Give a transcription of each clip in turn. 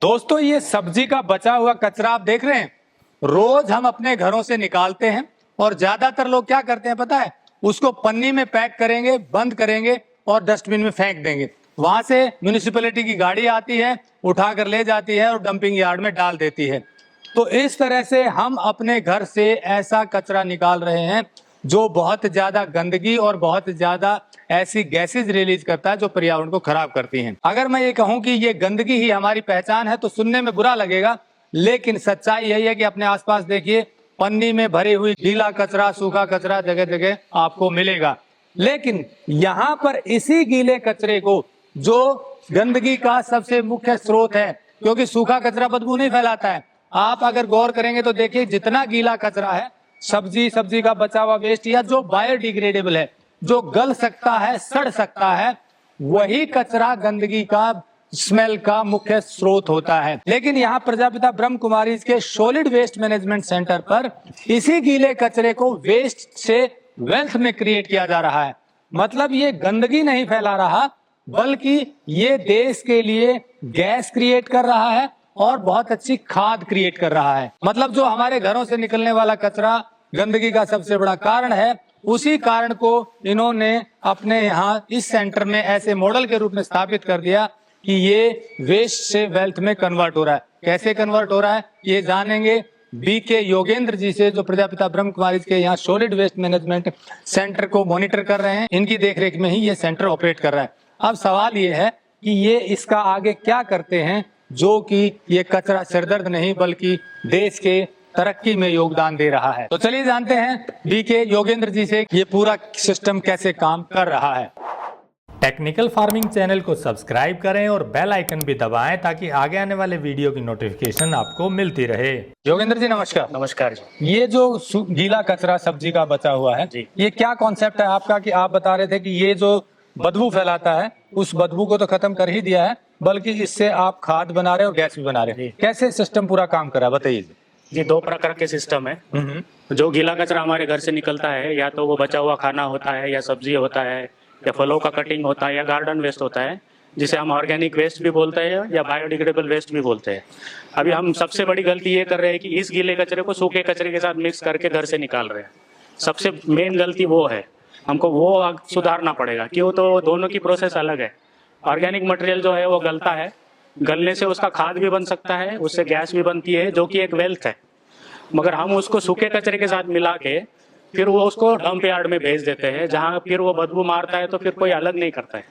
दोस्तों, ये सब्जी का बचा हुआ कचरा आप देख रहे हैं, रोज हम अपने घरों से निकालते हैं और ज्यादातर लोग क्या करते हैं पता है, उसको पन्नी में पैक करेंगे, बंद करेंगे और डस्टबिन में फेंक देंगे। वहां से म्यूनिसिपैलिटी की गाड़ी आती है, उठाकर ले जाती है और डंपिंग यार्ड में डाल देती है। तो इस तरह से हम अपने घर से ऐसा कचरा निकाल रहे हैं जो बहुत ज्यादा गंदगी और बहुत ज्यादा ऐसी गैसेज रिलीज करता है जो पर्यावरण को खराब करती हैं। अगर मैं ये कहूं कि ये गंदगी ही हमारी पहचान है तो सुनने में बुरा लगेगा, लेकिन सच्चाई यही है कि अपने आसपास देखिए, पन्नी में भरी हुई गीला कचरा, सूखा कचरा जगह जगह आपको मिलेगा। लेकिन यहाँ पर इसी गीले कचरे को, जो गंदगी का सबसे मुख्य स्रोत है, क्योंकि सूखा कचरा बदबू नहीं फैलाता है, आप अगर गौर करेंगे तो देखिए जितना गीला कचरा है, सब्जी का बचा हुआ वेस्ट या जो बायोडिग्रेडेबल है, जो गल सकता है, सड़ सकता है, वही कचरा गंदगी का स्मेल का मुख्य स्रोत होता है। लेकिन यहाँ प्रजापिता ब्रह्म कुमारी के सॉलिड वेस्ट मैनेजमेंट सेंटर पर इसी गीले कचरे को वेस्ट से वेल्थ में क्रिएट किया जा रहा है। मतलब ये गंदगी नहीं फैला रहा, बल्कि ये देश के लिए गैस क्रिएट कर रहा है और बहुत अच्छी खाद क्रिएट कर रहा है। मतलब जो हमारे घरों से निकलने वाला कचरा गंदगी का सबसे बड़ा कारण है, उसी कारण को इन्होंने अपने यहाँ इस सेंटर में ऐसे मॉडल के रूप में स्थापित कर दिया कि ये वेस्ट से वेल्थ में कन्वर्ट हो रहा है। कैसे कन्वर्ट हो रहा है ये जानेंगे बीके योगेंद्र जी से, जो प्रजापिता ब्रह्म कुमारी के यहाँ सॉलिड वेस्ट मैनेजमेंट सेंटर को मॉनिटर कर रहे हैं। इनकी देखरेख में ही ये सेंटर ऑपरेट कर रहा है। अब सवाल ये है कि ये इसका आगे क्या करते हैं, जो कि ये कचरा सिरदर्द नहीं बल्कि देश के तरक्की में योगदान दे रहा है। तो चलिए जानते हैं बीके योगेंद्र जी से ये पूरा सिस्टम कैसे काम कर रहा है। टेक्निकल फार्मिंग चैनल को सब्सक्राइब करें और बेल आइकन भी दबाएं ताकि आगे आने वाले वीडियो की नोटिफिकेशन आपको मिलती रहे। योगेंद्र जी नमस्कार। नमस्कार जी। ये जो गीला कचरा सब्जी का बचा हुआ है जी। ये क्या कॉन्सेप्ट है आपका, कि आप बता रहे थे कि ये जो बदबू फैलाता है उस बदबू को तो खत्म कर ही दिया है, बल्कि इससे आप खाद बना रहे हो और गैस भी बना रहे हो। कैसे सिस्टम पूरा काम कर रहा है बताइए जी, दो प्रकार के सिस्टम है। जो गीला कचरा हमारे घर से निकलता है, या तो वो बचा हुआ खाना होता है, या सब्जी होता है, या फलों का कटिंग होता है, या गार्डन वेस्ट होता है, जिसे हम ऑर्गेनिक वेस्ट भी बोलते हैं या बायोडिग्रेडेबल वेस्ट भी बोलते हैं। अभी हम सबसे बड़ी गलती ये कर रहे हैं कि इस गीले कचरे को सूखे कचरे के साथ मिक्स करके घर से निकाल रहे हैं। सबसे मेन गलती वो है, हमको वो सुधारना पड़ेगा। क्यों? तो दोनों की प्रोसेस अलग है। ऑर्गेनिक मटेरियल जो है वो गलता है, गलने से उसका खाद भी बन सकता है, उससे गैस भी बनती है, जो कि एक वेल्थ है। मगर हम उसको सूखे कचरे के साथ मिला के फिर वो उसको डंप यार्ड में भेज देते हैं, जहाँ फिर वो बदबू मारता है, तो फिर कोई अलग नहीं करता है,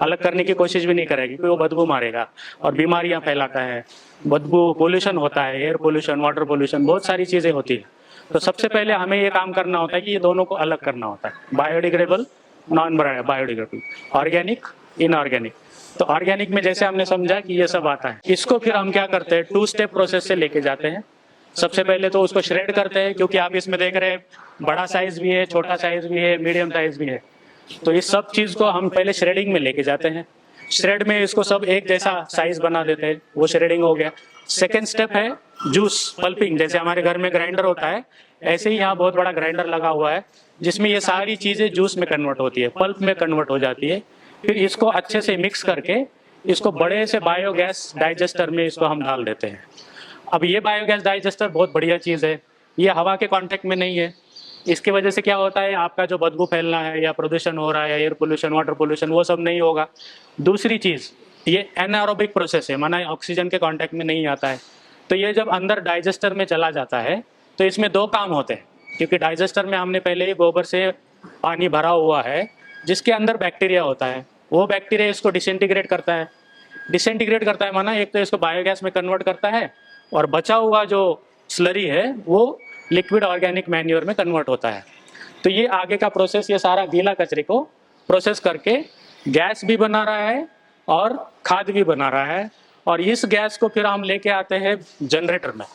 अलग करने की कोशिश भी नहीं करेगी, क्योंकि वो बदबू मारेगा और बीमारियां फैलाता है। बदबू पोल्यूशन होता है, एयर पोल्यूशन, वाटर पोल्यूशन, बहुत सारी चीजें होती है। तो सबसे पहले हमें ये काम करना होता है कि ये दोनों को अलग करना होता है, biodegradable, non biodegradable, organic, inorganic. तो ऑर्गेनिक में जैसे हमने समझा कि ये सब आता है, इसको फिर हम क्या करते हैं, 2 स्टेप प्रोसेस से लेके जाते हैं। सबसे पहले तो उसको श्रेड करते हैं, क्योंकि आप इसमें देख रहे हैं बड़ा साइज भी है, छोटा साइज भी है, मीडियम साइज भी है। तो इस सब चीज को हम पहले श्रेडिंग में लेके जाते हैं। श्रेड में इसको सब एक जैसा साइज बना देते हैं, वो श्रेडिंग हो गया। सेकेंड स्टेप है जूस पल्पिंग। जैसे हमारे घर में ग्राइंडर होता है, ऐसे ही यहाँ बहुत बड़ा ग्राइंडर लगा हुआ है, जिसमें ये सारी चीजें जूस में कन्वर्ट होती है, पल्प में कन्वर्ट हो जाती है। फिर इसको अच्छे से मिक्स करके इसको बड़े से बायोगैस डाइजेस्टर में इसको हम डाल देते हैं। अब ये बायोगैस डाइजेस्टर बहुत बढ़िया चीज़ है, ये हवा के कांटेक्ट में नहीं है। इसकी वजह से क्या होता है, आपका जो बदबू फैलना है या प्रदूषण हो रहा है, एयर पोल्यूशन, वाटर पोल्यूशन, वो सब नहीं होगा। दूसरी चीज़, ये एनारोबिक प्रोसेस है, माना ऑक्सीजन के कांटेक्ट में नहीं आता है। तो ये जब अंदर डाइजेस्टर में चला जाता है तो इसमें 2 काम होते हैं, क्योंकि डाइजेस्टर में हमने पहले ही गोबर से पानी भरा हुआ है, जिसके अंदर बैक्टीरिया होता है। वो बैक्टीरिया इसको डिसइंटीग्रेट करता है। डिसइंटीग्रेट करता है माना एक तो इसको बायोगैस में कन्वर्ट करता है, और बचा हुआ जो स्लरी है वो लिक्विड ऑर्गेनिक मैन्योर में कन्वर्ट होता है। तो ये आगे का प्रोसेस, ये सारा गीला कचरे को प्रोसेस करके गैस भी बना रहा है और खाद भी बना रहा है। और इस गैस को फिर हम लेके आते हैं जनरेटर में,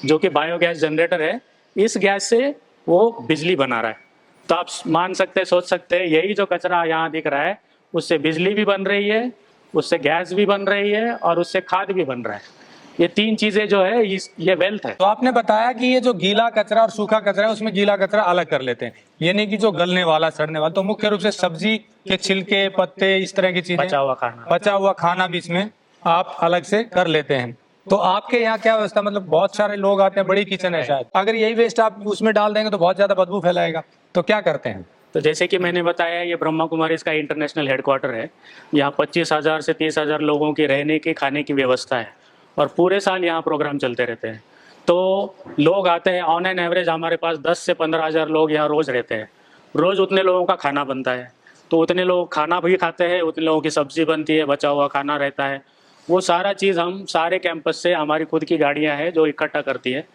जो कि बायोगैस जनरेटर है। इस गैस से वो बिजली बना रहा है। तो आप मान सकते हैं, सोच सकते हैं, यही जो कचरा यहाँ दिख रहा है, उससे बिजली भी बन रही है, उससे गैस भी बन रही है और उससे खाद भी बन रहा है। ये 3 चीजें जो है ये वेल्थ है। तो आपने बताया कि ये जो गीला कचरा और सूखा कचरा है उसमें गीला कचरा अलग कर लेते हैं, ये नहीं कि जो गलने वाला, सड़ने वाला। तो मुख्य रूप से सब्जी के छिलके, पत्ते, इस तरह की चीजें, बचा हुआ खाना भी इसमें आप अलग से कर लेते हैं। तो आपके यहाँ क्या व्यवस्था, मतलब बहुत सारे लोग आते हैं, बड़ी किचन है शायद, अगर यही वेस्ट आप उसमें डाल देंगे तो बहुत ज्यादा बदबू फैलाएगा, तो क्या करते हैं? तो जैसे कि मैंने बताया, ये ब्रह्मा कुमारी इसका इंटरनेशनल हेडक्वार्टर है। यहाँ 25,000 से 30,000 लोगों की रहने की, खाने की व्यवस्था है और पूरे साल यहाँ प्रोग्राम चलते रहते हैं। तो लोग आते हैं, ऑन एन एवरेज हमारे पास 10 से 15,000 लोग यहाँ रोज़ रहते हैं। रोज़ उतने लोगों का खाना बनता है, तो उतने लोग खाना भी खाते हैं, उतने लोगों की सब्जी बनती है, बचा हुआ खाना रहता है। वो सारा चीज़ हम सारे कैंपस से, हमारी खुद की गाड़ियाँ हैं जो इकट्ठा करती है।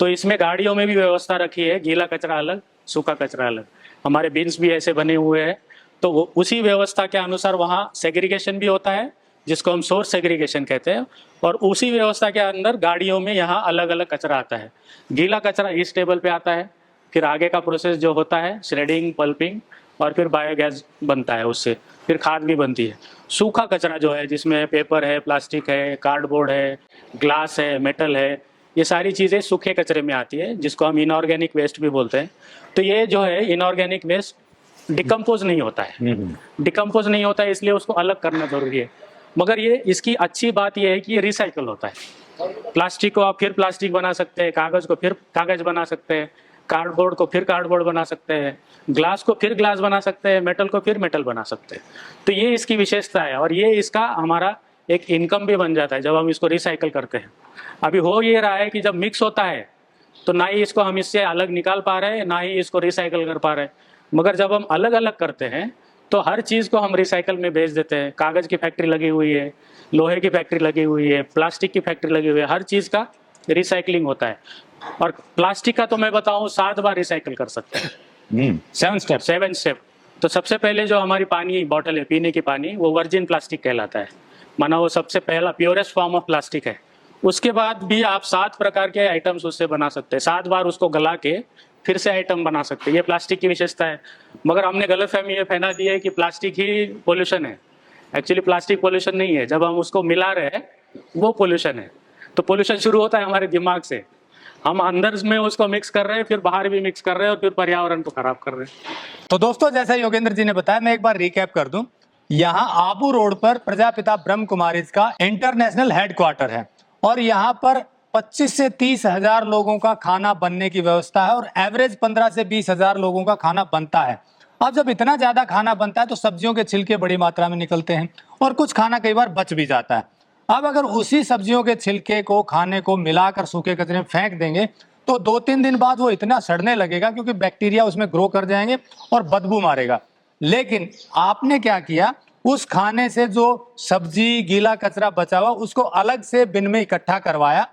तो इसमें गाड़ियों में भी व्यवस्था रखी है, गीला कचरा अलग, सूखा कचरा अलग। हमारे बिन्स भी ऐसे बने हुए हैं, तो वो उसी व्यवस्था के अनुसार वहाँ सेग्रीगेशन भी होता है, जिसको हम सोर्स सेग्रीगेशन कहते हैं। और उसी व्यवस्था के अंदर गाड़ियों में यहाँ अलग अलग कचरा आता है। गीला कचरा इस टेबल पे आता है, फिर आगे का प्रोसेस जो होता है श्रेडिंग, पल्पिंग, और फिर बायोगैस बनता है, उससे फिर खाद भी बनती है। सूखा कचरा जो है, जिसमें पेपर है, प्लास्टिक है, कार्डबोर्ड है, ग्लास है, मेटल है, ये सारी चीज़ें सूखे कचरे में आती है, जिसको हम इनऑर्गेनिक वेस्ट भी बोलते हैं। तो ये जो है इनऑर्गेनिक वेस्ट डिकम्पोज नहीं होता है, डिकम्पोज नहीं होता है, इसलिए उसको अलग करना जरूरी है। मगर ये इसकी अच्छी बात ये है कि ये रिसाइकल होता है। प्लास्टिक को आप फिर प्लास्टिक बना सकते हैं, कागज़ को फिर कागज़ बना सकते हैं, कार्डबोर्ड को फिर कार्डबोर्ड बना सकते हैं, ग्लास को फिर ग्लास बना सकते हैं, मेटल को फिर मेटल बना सकते हैं। तो ये इसकी विशेषता है, और ये इसका हमारा एक इनकम भी बन जाता है जब हम इसको रिसाइकल करते हैं। अभी हो ये रहा है कि जब मिक्स होता है तो ना ही इसको हम इससे अलग निकाल पा रहे हैं, ना ही इसको रिसाइकल कर पा रहे हैं। मगर जब हम अलग अलग करते हैं तो हर चीज़ को हम रिसाइकल में भेज देते हैं। कागज़ की फैक्ट्री लगी हुई है, लोहे की फैक्ट्री लगी हुई है, प्लास्टिक की फैक्ट्री लगी हुई है, हर चीज़ का रिसाइकलिंग होता है। और प्लास्टिक का तो मैं बताऊं 7 बार रिसाइकल कर सकते हैं। 7 स्टेप। तो सबसे पहले जो हमारी पानी बॉटल है, पीने की पानी, वो वर्जिन प्लास्टिक कहलाता है, माना वो सबसे पहला प्योरेस्ट फॉर्म ऑफ प्लास्टिक है। उसके बाद भी आप 7 प्रकार के आइटम्स उससे बना सकते हैं, 7 बार उसको गला के फिर से आइटम बना सकते हैं। ये प्लास्टिक की विशेषता है। मगर हमने गलतफहमी ये फैला दी है कि प्लास्टिक ही पोल्यूशन है। एक्चुअली प्लास्टिक पोल्यूशन नहीं है, जब हम उसको मिला रहे हैं वो पोल्यूशन है। तो पोल्यूशन शुरू होता है हमारे दिमाग से, हम अंदर में उसको मिक्स कर रहे हैं, फिर बाहर भी मिक्स कर रहे हैं, और फिर पर्यावरण को खराब कर रहे हैं। तो दोस्तों, जैसा योगेंद्र जी ने बताया, मैं एक बार रिकैप कर दूं। यहाँ आबू रोड पर प्रजापिता ब्रह्म कुमारीज का इंटरनेशनल हेडक्वार्टर है, और यहाँ पर 25 से 30 हजार लोगों का खाना बनने की व्यवस्था है, और एवरेज 15 से 20 हजार लोगों का खाना बनता है। अब जब इतना ज्यादा खाना बनता है तो सब्जियों के छिलके बड़ी मात्रा में निकलते हैं, और कुछ खाना कई बार बच भी जाता है। अब अगर उसी सब्जियों के छिलके को, खाने को मिलाकर सूखे कचरे में फेंक देंगे तो 2-3 दिन बाद वो इतना सड़ने लगेगा, क्योंकि बैक्टीरिया उसमें ग्रो कर जाएंगे और बदबू मारेगा। लेकिन आपने क्या किया, उस खाने से जो सब्जी, गीला कचरा बचा हुआ, उसको अलग से बिन में इकट्ठा करवाया,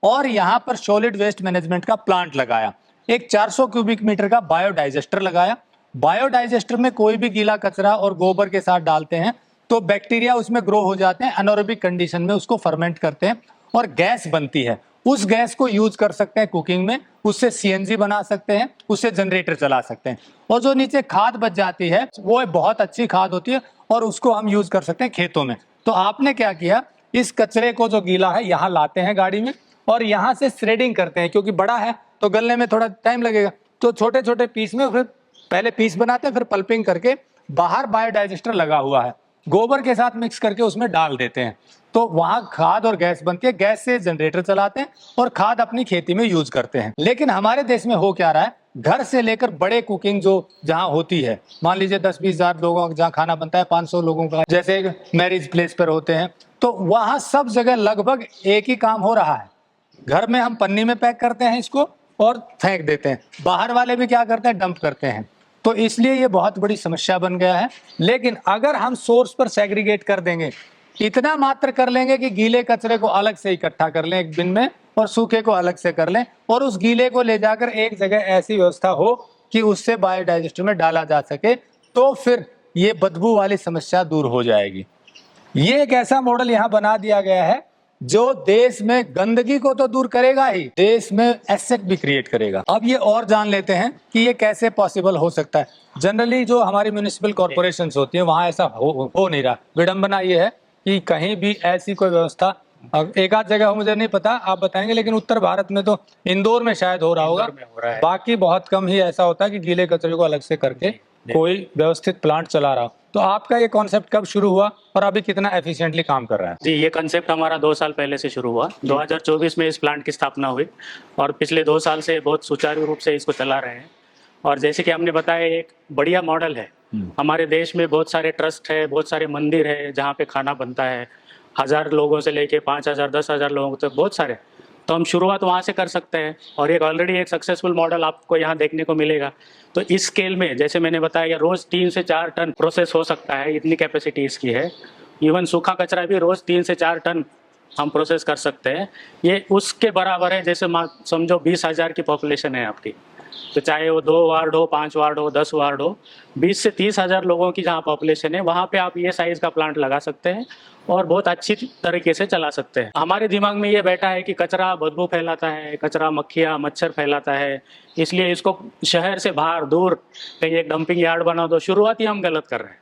और यहाँ पर सॉलिड वेस्ट मैनेजमेंट का प्लांट लगाया। एक 400 क्यूबिक मीटर का बायोडाइजेस्टर लगाया। बायोडाइजेस्टर में कोई भी गीला कचरा और गोबर के साथ डालते हैं तो बैक्टीरिया उसमें ग्रो हो जाते हैं, एनारोबिक कंडीशन में उसको फर्मेंट करते हैं और गैस बनती है। उस गैस को यूज कर सकते हैं कुकिंग में, उससे सीएनजी बना सकते हैं, उससे जनरेटर चला सकते हैं। और जो नीचे खाद बच जाती है वो बहुत अच्छी खाद होती है, और उसको हम यूज कर सकते हैं खेतों में। तो आपने क्या किया, इस कचरे को जो गीला है यहाँ लाते हैं गाड़ी में, और यहाँ से श्रेडिंग करते हैं, क्योंकि बड़ा है तो गलने में थोड़ा टाइम लगेगा। तो छोटे छोटे पीस में फिर पहले पीस बनाते हैं, फिर पल्पिंग करके बाहर बायोडाइजेस्टर लगा हुआ है, गोबर के साथ मिक्स करके उसमें डाल देते हैं। तो वहां खाद और गैस बनती है, गैस से जनरेटर चलाते हैं और खाद अपनी खेती में यूज करते हैं। लेकिन हमारे देश में हो क्या रहा है, घर से लेकर बड़े कुकिंग जो जहां होती है, मान लीजिए 10-20 हजार लोगों का जहां खाना बनता है, 500 लोगों का, जैसे मैरिज प्लेस पर होते हैं, तो वहां सब जगह लगभग एक ही काम हो रहा है। घर में हम पन्नी में पैक करते हैं इसको और फेंक देते हैं, बाहर वाले भी क्या करते हैं, डंप करते हैं। तो इसलिए ये बहुत बड़ी समस्या बन गया है। लेकिन अगर हम सोर्स पर सेग्रीगेट कर देंगे, इतना मात्र कर लेंगे कि गीले कचरे को अलग से इकट्ठा कर लें एक बिन में, और सूखे को अलग से कर लें, और उस गीले को ले जाकर एक जगह ऐसी व्यवस्था हो कि उससे बायोडाइजेस्टर में डाला जा सके, तो फिर ये बदबू वाली समस्या दूर हो जाएगी। ये एक ऐसा मॉडल यहाँ बना दिया गया है जो देश में गंदगी को तो दूर करेगा ही, देश में एसेट भी क्रिएट करेगा। अब ये और जान लेते हैं कि ये कैसे पॉसिबल हो सकता है। जनरली जो हमारी म्युनिसिपल कॉर्पोरेशंस होती है वहाँ ऐसा हो नहीं रहा। विडंबना ये है कि कहीं भी ऐसी कोई व्यवस्था, एक आध जगह मुझे नहीं पता, आप बताएंगे, लेकिन उत्तर भारत में तो इंदौर में शायद हो रहा होगा, बाकी बहुत कम ही ऐसा होता है कि गीले कचरे को अलग से करके कोई व्यवस्थित प्लांट चला रहा हो। तो आपका ये कॉन्सेप्ट कब शुरू हुआ और अभी कितना एफिशिएंटली काम कर रहा है? जी, ये कंसेप्ट हमारा 2 साल पहले से शुरू हुआ। 2024 में इस प्लांट की स्थापना हुई और पिछले 2 साल से बहुत सुचारू रूप से इसको चला रहे हैं। और जैसे कि हमने बताया, एक बढ़िया मॉडल है। हमारे देश में बहुत सारे ट्रस्ट है, बहुत सारे मंदिर है जहाँ पे खाना बनता है, 1000 लोगों से लेके 5000 10,000 लोगों तक बहुत सारे। तो हम शुरुआत वहाँ से कर सकते हैं और एक ऑलरेडी एक सक्सेसफुल मॉडल आपको यहाँ देखने को मिलेगा। तो इस स्केल में जैसे मैंने बताया, रोज 3 से 4 टन प्रोसेस हो सकता है, इतनी कैपेसिटी इसकी है। इवन सूखा कचरा भी रोज 3 से 4 टन हम प्रोसेस कर सकते हैं। ये उसके बराबर है जैसे समझो 20,000 की पॉपुलेशन है आपकी। तो चाहे वो 2 वार्ड हो, 5 वार्ड हो, 10 वार्ड हो, 20 से 30,000 लोगों की जहाँ पॉपुलेशन है, वहाँ पे आप ये साइज का प्लांट लगा सकते हैं और बहुत अच्छी तरीके से चला सकते हैं। हमारे दिमाग में ये बैठा है कि कचरा बदबू फैलाता है, कचरा मक्खियाँ मच्छर फैलाता है, इसलिए इसको शहर से बाहर दूर कहीं एक डंपिंग यार्ड बना दो। शुरुआत ही हम गलत कर रहे हैं।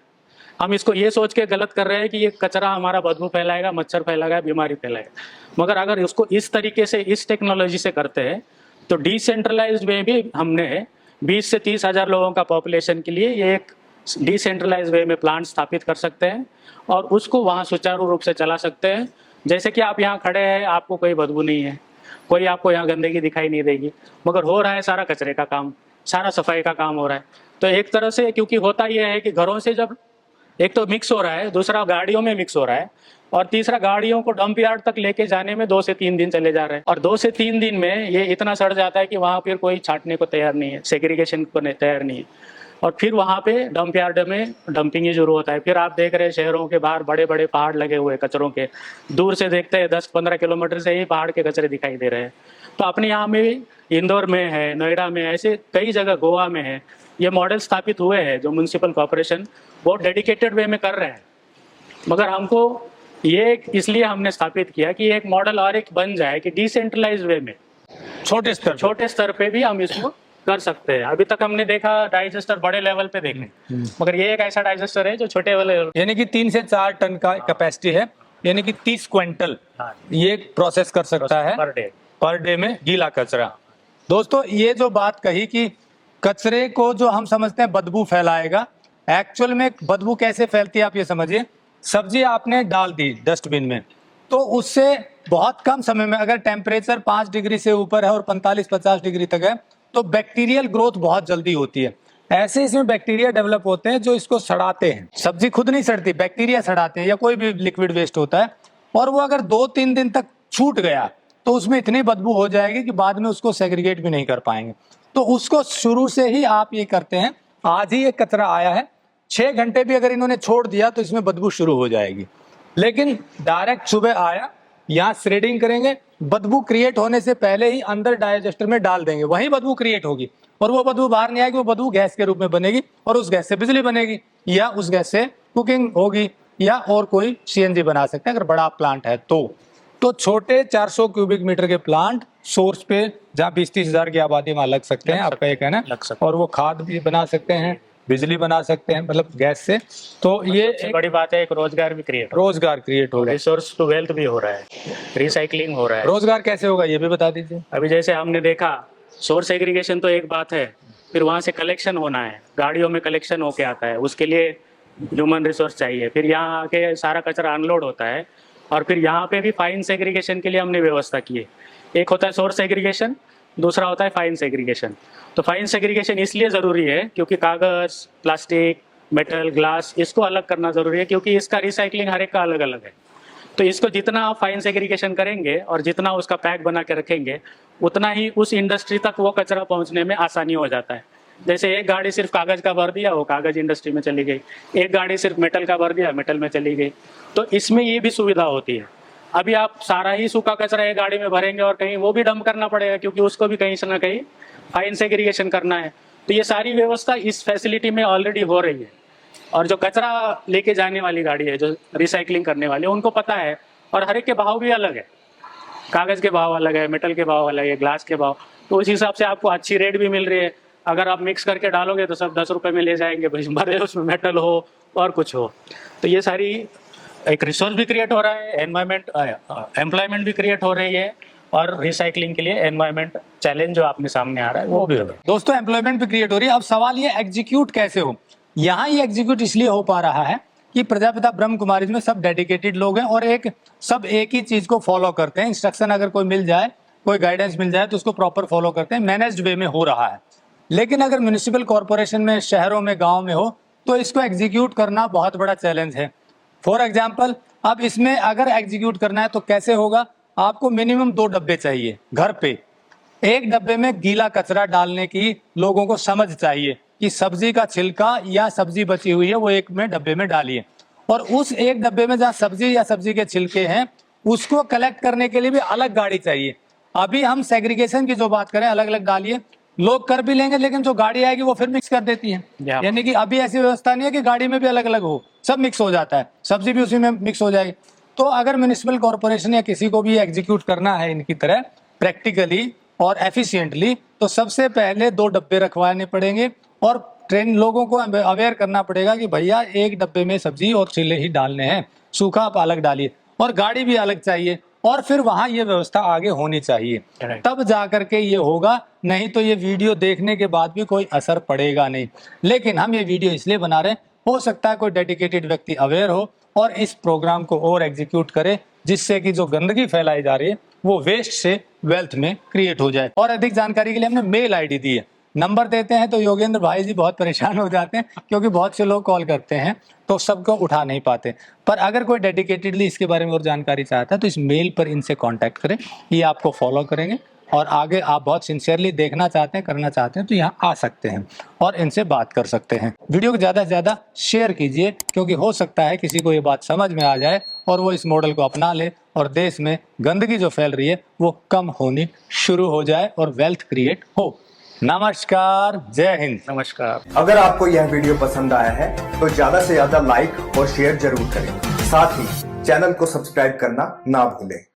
हम इसको ये सोच के गलत कर रहे हैं कि ये कचरा हमारा बदबू फैलाएगा, मच्छर फैलाएगा, बीमारी फैलाएगा। मगर अगर इसको इस तरीके से, इस टेक्नोलॉजी से करते हैं तो डिसेंट्रलाइज्ड वे भी हमने 20 से 30,000 लोगों का पॉपुलेशन के लिए ये एक डिसेंट्रलाइज्ड वे में प्लांट स्थापित कर सकते हैं और उसको वहाँ सुचारू रूप से चला सकते हैं। जैसे कि आप यहाँ खड़े हैं, आपको कोई बदबू नहीं है, कोई आपको यहाँ गंदगी दिखाई नहीं देगी, मगर हो रहा है सारा कचरे का काम, सारा सफाई का काम हो रहा है। तो एक तरह से, क्योंकि होता यह है कि घरों से जब एक तो मिक्स हो रहा है, दूसरा गाड़ियों में मिक्स हो रहा है, और तीसरा गाड़ियों को डंप यार्ड तक लेके जाने में 2 से 3 दिन चले जा रहे हैं। और 2 से 3 दिन में ये इतना सड़ जाता है कि वहाँ फिर कोई छांटने को तैयार नहीं है, सेग्रीगेशन को तैयार नहीं है, और फिर वहाँ पे डंप यार्ड में डंपिंग ही शुरू होता है। फिर आप देख रहे हैं शहरों के बाहर बड़े बड़े पहाड़ लगे हुए कचरों के, दूर से देखते हैं 10-15 किलोमीटर से ही पहाड़ के कचरे दिखाई दे रहे हैं। तो अपने यहाँ में भी, इंदौर में है, नोएडा में, ऐसे कई जगह, गोवा में है, ये मॉडल स्थापित हुए हैं जो म्यूनसिपल कॉर्पोरेशन बहुत डेडिकेटेड वे में कर रहे हैं। मगर हमको ये इसलिए हमने स्थापित किया कि एक मॉडल और एक बन जाए कि डिसेंट्रलाइज वे में छोटे स्तर पे भी हम इसको कर सकते हैं। अभी तक हमने देखा डाइजेस्टर बड़े लेवल पे देखे, मगर ये एक ऐसा डाइजेस्टर है जो छोटे वाले, यानी कि 3 से 4 टन का कैपेसिटी है, यानी कि 30 क्विंटल ये प्रोसेस कर सकता है पर डे में गीला कचरा। दोस्तों, ये जो बात कही कि कचरे को जो हम समझते हैं बदबू फैलाएगा, एक्चुअल में बदबू कैसे फैलती है आप ये समझिए। सब्जी आपने डाल दी डस्टबिन में, तो उससे बहुत कम समय में, अगर टेम्परेचर 5 डिग्री से ऊपर है और 45-50 डिग्री तक है, तो बैक्टीरियल ग्रोथ बहुत जल्दी होती है। ऐसे इसमें बैक्टीरिया डेवलप होते हैं जो इसको सड़ाते हैं। सब्जी खुद नहीं सड़ती, बैक्टीरिया सड़ाते हैं, या कोई भी लिक्विड वेस्ट होता है, और वो अगर 2-3 दिन तक छूट गया तो उसमें इतनी बदबू हो जाएगी कि बाद में उसको सेग्रीगेट भी नहीं कर पाएंगे। तो उसको शुरू से ही आप ये करते हैं। आज ही ये कचरा आया है, 6 घंटे भी अगर इन्होंने छोड़ दिया तो इसमें बदबू शुरू हो जाएगी। लेकिन डायरेक्ट सुबह आया, यहाँ श्रेडिंग करेंगे, बदबू क्रिएट होने से पहले ही अंदर डाइजेस्टर में डाल देंगे, वही बदबू क्रिएट होगी, और वो बदबू बाहर नहीं आएगी, वो बदबू गैस के रूप में बनेगी, और उस गैस से बिजली बनेगी, या उस गैस से कुकिंग होगी, या और कोई सीएनजी बना सकते हैं अगर बड़ा प्लांट है तो छोटे 400 क्यूबिक मीटर के प्लांट सोर्स पे जहाँ 20-30 हजार की आबादी में लग सकते हैं, आपका ये कहना है, और वो खाद भी बना सकते हैं, बिजली बना सकते हैं, मतलब गैस से। तो ये एक बड़ी बात है, एक रोजगार भी क्रिएट हो रहा है, रिसोर्स टू वेल्थ भी हो रहा है, रिसाइकलिंग हो रहा है। रोजगार कैसे होगा ये भी बता दीजिए। अभी जैसे हमने देखा, सोर्स एग्रीगेशन तो एक बात है, फिर वहाँ से कलेक्शन होना है, गाड़ियों में कलेक्शन होके आता है, उसके लिए ह्यूमन रिसोर्स चाहिए, फिर यहाँ आके सारा कचरा अनलोड होता है, और फिर यहाँ पे भी फाइन सेग्रीगेशन के लिए हमने व्यवस्था की है। एक होता है सोर्स सेग्रीगेशन, दूसरा होता है फाइन सेग्रीगेशन। तो फाइन सेग्रीगेशन इसलिए ज़रूरी है क्योंकि कागज़, प्लास्टिक, मेटल, ग्लास, इसको अलग करना ज़रूरी है, क्योंकि इसका रिसाइकलिंग हर एक का अलग अलग है। तो इसको जितना आप फाइन सेग्रीगेशन करेंगे और जितना उसका पैक बना के रखेंगे, उतना ही उस इंडस्ट्री तक वो कचरा पहुँचने में आसानी हो जाता है। जैसे एक गाड़ी सिर्फ कागज़ का भर दिया, वो कागज़ इंडस्ट्री में चली गई, एक गाड़ी सिर्फ मेटल का भर दिया, मेटल में चली गई। तो इसमें ये भी सुविधा होती है। अभी आप सारा ही सूखा कचरा एक गाड़ी में भरेंगे और कहीं वो भी डंप करना पड़ेगा, क्योंकि उसको भी कहीं से ना कहीं फाइन सेग्रीगेशन करना है। तो ये सारी व्यवस्था इस फैसिलिटी में ऑलरेडी हो रही है, और जो कचरा लेके जाने वाली गाड़ी है, जो रिसाइकलिंग करने वाली है, उनको पता है, और हर एक के भाव भी अलग है, कागज़ के भाव अलग है, मेटल के भाव अलग है, ग्लास के भाव, तो उस हिसाब से आपको अच्छी रेट भी मिल रही है। अगर आप मिक्स करके डालोगे तो सब 10 रुपये में ले जाएंगे, भले उसमें मेटल हो और कुछ हो। तो ये सारी एक रिसोर्स भी क्रिएट हो रहा है, एम्प्लॉयमेंट भी क्रिएट हो रही है, और रिसाइकलिंग के लिए एनवायरमेंट चैलेंज जो आपने सामने आ रहा है वो भी हो रहा है। दोस्तों, एम्प्लॉयमेंट भी क्रिएट हो रही है। अब सवाल ये एग्जीक्यूट कैसे हो। यहाँ ये एग्जीक्यूट इसलिए हो पा रहा है कि प्रजापिता ब्रह्म कुमारीज में सब डेडिकेटेड लोग हैं और सब एक ही चीज को फॉलो करते हैं। इंस्ट्रक्शन अगर कोई मिल जाए, कोई गाइडेंस मिल जाए तो उसको प्रॉपर फॉलो करते हैं, मैनेज्ड वे में हो रहा है। लेकिन अगर म्युनिसिपल कॉरपोरेशन में, शहरों में, गाँव में हो तो इसको एग्जीक्यूट करना बहुत बड़ा चैलेंज है। फॉर एग्जाम्पल, अब इसमें अगर एग्जीक्यूट करना है तो कैसे होगा? आपको मिनिमम 2 डब्बे चाहिए घर पे। एक डब्बे में गीला कचरा डालने की लोगों को समझ चाहिए कि सब्जी का छिलका या सब्जी बची हुई है वो एक में डब्बे में डालिए, और उस एक डब्बे में जहाँ सब्जी या सब्जी के छिलके हैं उसको कलेक्ट करने के लिए भी अलग गाड़ी चाहिए। अभी हम सेग्रीगेशन की जो बात करें, अलग अलग डालिए, लोग कर भी लेंगे, लेकिन जो गाड़ी आएगी वो फिर मिक्स कर देती है। यानी कि अभी ऐसी व्यवस्था नहीं है कि गाड़ी में भी अलग अलग हो, सब मिक्स हो जाता है, सब्जी भी उसी में मिक्स हो जाएगी। तो अगर म्युनिसिपल कॉर्पोरेशन या किसी को भी एग्जीक्यूट करना है इनकी तरह प्रैक्टिकली और एफिशिएंटली, तो सबसे पहले 2 डब्बे रखवाने पड़ेंगे और ट्रेन लोगों को अवेयर करना पड़ेगा कि भैया एक डब्बे में सब्जी और छिले ही डालने हैं, सूखा आप अलग डालिए, और गाड़ी भी अलग चाहिए, और फिर वहां ये व्यवस्था आगे होनी चाहिए, तब जाकर के ये होगा। नहीं तो ये वीडियो देखने के बाद भी कोई असर पड़ेगा नहीं। लेकिन हम ये वीडियो इसलिए बना रहे हैं, हो सकता है कोई डेडिकेटेड व्यक्ति अवेयर हो और इस प्रोग्राम को और एग्जीक्यूट करे, जिससे कि जो गंदगी फैलाई जा रही है वो वेस्ट से वेल्थ में क्रिएट हो जाए। और अधिक जानकारी के लिए हमने मेल आईडी दी है, नंबर देते हैं तो योगेंद्र भाई जी बहुत परेशान हो जाते हैं, क्योंकि बहुत से लोग कॉल करते हैं तो सबको उठा नहीं पाते। पर अगर कोई डेडिकेटेडली इसके बारे में और जानकारी चाहता है तो इस मेल पर इनसे कांटेक्ट करें, ये आपको फॉलो करेंगे, और आगे आप बहुत सिंसियरली देखना चाहते हैं, करना चाहते हैं तो यहाँ आ सकते हैं और इनसे बात कर सकते हैं। वीडियो को ज़्यादा से ज़्यादा शेयर कीजिए, क्योंकि हो सकता है किसी को ये बात समझ में आ जाए और वो इस मॉडल को अपना ले और देश में गंदगी जो फैल रही है वो कम होनी शुरू हो जाए और वेल्थ क्रिएट हो। नमस्कार, जय हिंद। नमस्कार। अगर आपको यह वीडियो पसंद आया है तो ज्यादा से ज्यादा लाइक और शेयर जरूर करें। साथ ही चैनल को सब्सक्राइब करना ना भूलें।